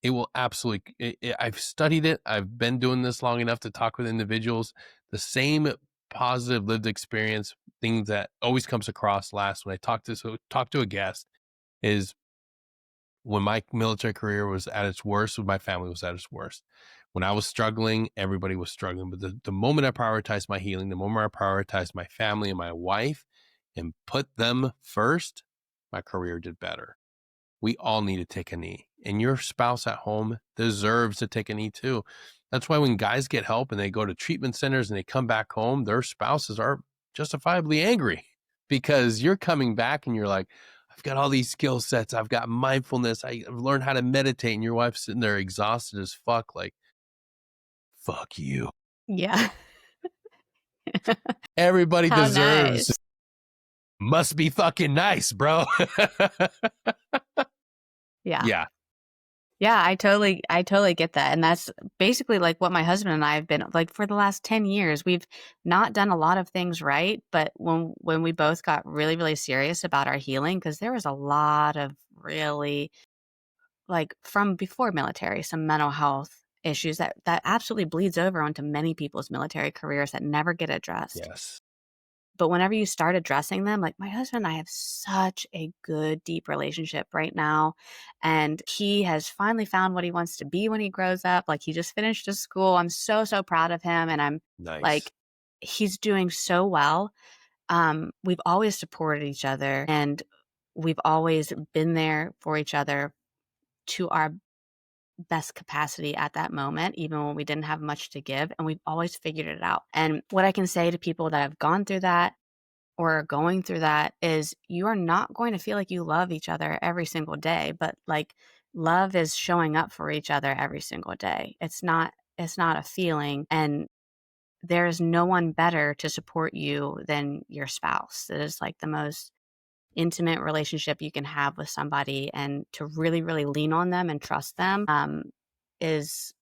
It will absolutely. I've studied it. I've been doing this long enough to talk with individuals. The same positive lived experience thing that always comes across last when I talk to a guest is when my military career was at its worst, when my family was at its worst. When I was struggling, everybody was struggling. But the moment I prioritized my healing, the moment I prioritized my family and my wife and put them first, my career did better. We all need to take a knee, and your spouse at home deserves to take a knee too. That's why when guys get help and they go to treatment centers and they come back home, their spouses are justifiably angry because you're coming back and you're like, I've got all these skill sets. I've got mindfulness. I've learned how to meditate. And your wife's sitting there exhausted as fuck, like, fuck you. Yeah. Everybody How deserves, nice. must be fucking nice, bro. Yeah. Yeah. Yeah, I totally get that. And that's basically like what my husband and I have been like for the last 10 years. We've not done a lot of things right, but when we both got really, really serious about our healing, because there was a lot of really like from before military, some mental health issues that absolutely bleeds over onto many people's military careers that never get addressed. Yes. But whenever you start addressing them, like my husband and I have such a good, deep relationship right now. And he has finally found what he wants to be when he grows up. Like he just finished his school. I'm so, so proud of him. And I'm Nice. like, he's doing so well. We've always supported each other and we've always been there for each other to our best capacity at that moment, even when we didn't have much to give. And we've always figured it out. And what I can say to people that have gone through that, or going through that is you are not going to feel like you love each other every single day, but like love is showing up for each other every single day. It's not a feeling, and there is no one better to support you than your spouse. It is like the most intimate relationship you can have with somebody, and to really really lean on them and trust them is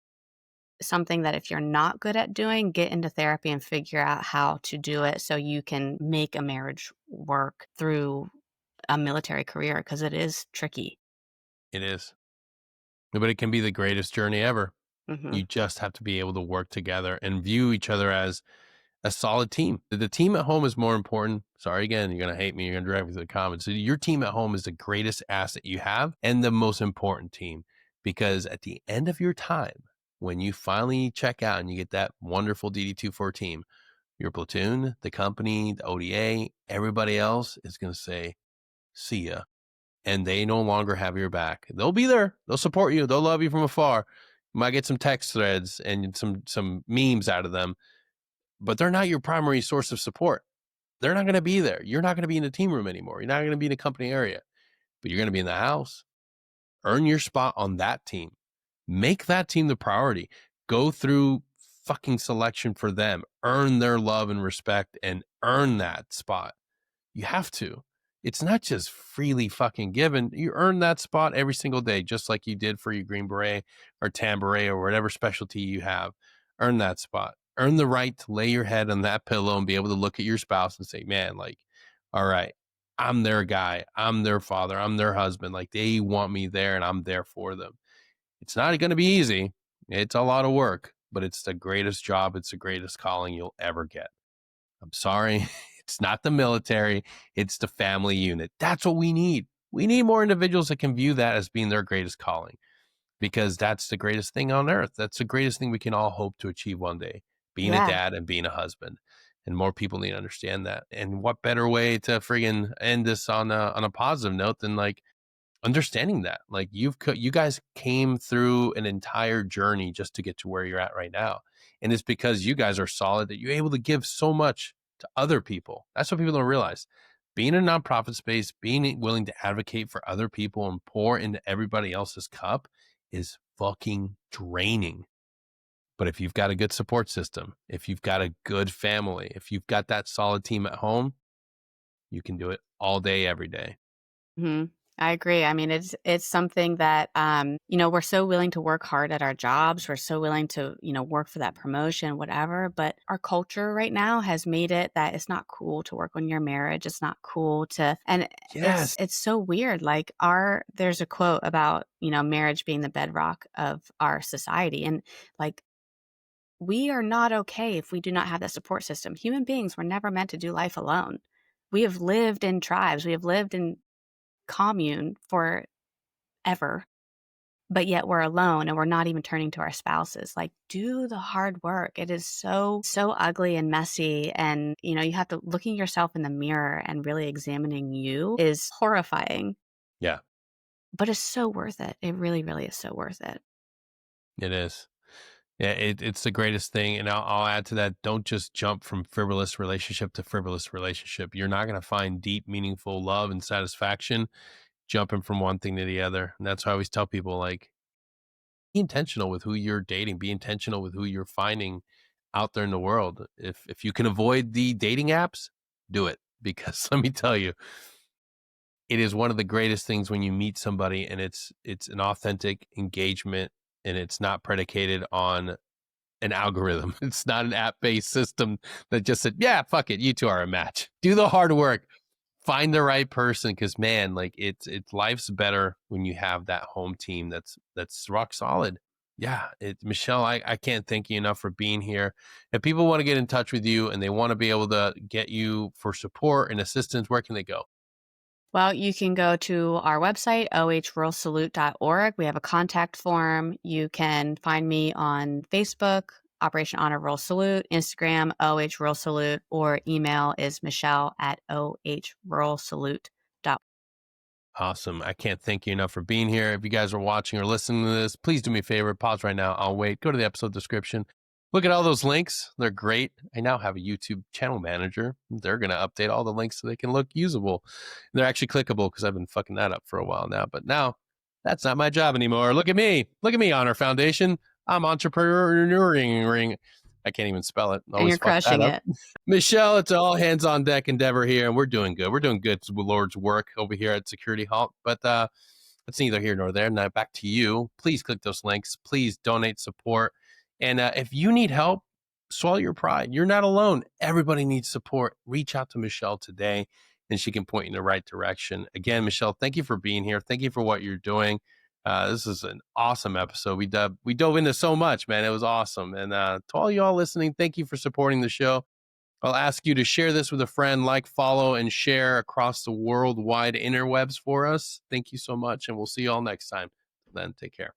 something that if you're not good at doing, get into therapy and figure out how to do it so you can make a marriage work through a military career because it is tricky. It is. But it can be the greatest journey ever. Hmm. You just have to be able to work together and view each other as a solid team. The team at home is more important. Sorry again, you're going to hate me. You're going to drive me to the comments. So your team at home is the greatest asset you have and the most important team, because at the end of your time, when you finally check out and you get that wonderful DD-24 team, your platoon, the company, the ODA, everybody else is going to say, see ya. And they no longer have your back. They'll be there. They'll support you. They'll love you from afar. You might get some text threads and some memes out of them, but they're not your primary source of support. They're not going to be there. You're not going to be in the team room anymore. You're not going to be in the company area, but you're going to be in the house. Earn your spot on that team. Make that team the priority. Go through fucking selection for them. Earn their love and respect and earn that spot. You have to. It's not just freely fucking given. You earn that spot every single day, just like you did for your Green Beret or Tan Beret or whatever specialty you have. Earn that spot. Earn the right to lay your head on that pillow and be able to look at your spouse and say, man, like, all right, I'm their guy. I'm their father. I'm their husband. Like, they want me there and I'm there for them. It's not going to be easy. It's a lot of work, but it's the greatest job. It's the greatest calling you'll ever get. I'm sorry. It's not the military. It's the family unit. That's what we need. We need more individuals that can view that as being their greatest calling, because that's the greatest thing on earth. That's the greatest thing we can all hope to achieve one day, being a Yeah. dad and being a husband. And more people need to understand that. And what better way to friggin' end this on a positive note than like understanding that, like, you guys came through an entire journey just to get to where you're at right now, and it's because you guys are solid that you're able to give so much to other people. That's what people don't realize. Being in a nonprofit space, being willing to advocate for other people and pour into everybody else's cup is fucking draining. But if you've got a good support system, if you've got a good family, if you've got that solid team at home, you can do it all day every day. Hmm. I agree. I mean, it's something that we're so willing to work hard at our jobs. We're so willing to, work for that promotion, whatever. But our culture right now has made it that it's not cool to work on your marriage. It's not cool to, and Yes. it's so weird. Like there's a quote about marriage being the bedrock of our society, and like we are not okay if we do not have that support system. Human beings were never meant to do life alone. We have lived in tribes. We have lived in commune forever, but yet we're alone and we're not even turning to our spouses. Like, do the hard work. It is so, so ugly and messy. And, you have to looking yourself in the mirror and really examining you is horrifying. Yeah. but it's so worth it. It really, really is so worth it. It is. Yeah, it's the greatest thing. And I'll add to that, don't just jump from frivolous relationship to frivolous relationship. You're not going to find deep, meaningful love and satisfaction jumping from one thing to the other. And that's why I always tell people, like, be intentional with who you're dating, be intentional with who you're finding out there in the world. If you can avoid the dating apps, do it. Because let me tell you, it is one of the greatest things when you meet somebody and it's an authentic engagement and it's not predicated on an algorithm. It's not an app-based system that just said, yeah, fuck it, you two are a match. Do the hard work. Find the right person, because man, like it's life's better when you have that home team that's rock solid. Yeah, Michelle, I can't thank you enough for being here. If people want to get in touch with you and they want to be able to get you for support and assistance, where can they go? Well, you can go to our website, ohruralsalute.org. We have a contact form. You can find me on Facebook, Operation Honor Rural Salute, Instagram, OH Rural Salute, or email is Michelle at ohruralsalute.org. Awesome. I can't thank you enough for being here. If you guys are watching or listening to this, please do me a favor. Pause right now. I'll wait. Go to the episode description. Look at all those links. They're great. I now have a YouTube channel manager. They're going to update all the links so they can look usable. They're actually clickable because I've been fucking that up for a while now. But now that's not my job anymore. Look at me. Look at me, Honor Foundation. I'm entrepreneuring. I can't even spell it. And Always you're fuck that crushing up. it. Michelle, it's all hands on deck endeavor here, and we're doing good. We're doing good with Lord's work over here at Security Halt. But it's neither here nor there. Now back to you. Please click those links. Please donate support. And if you need help, swallow your pride. You're not alone. Everybody needs support. Reach out to Michelle today, and she can point you in the right direction. Again, Michelle, thank you for being here. Thank you for what you're doing. This is an awesome episode. We dove into so much, man. It was awesome. And to all y'all listening, thank you for supporting the show. I'll ask you to share this with a friend, like, follow, and share across the worldwide interwebs for us. Thank you so much, and we'll see you all next time. Then take care.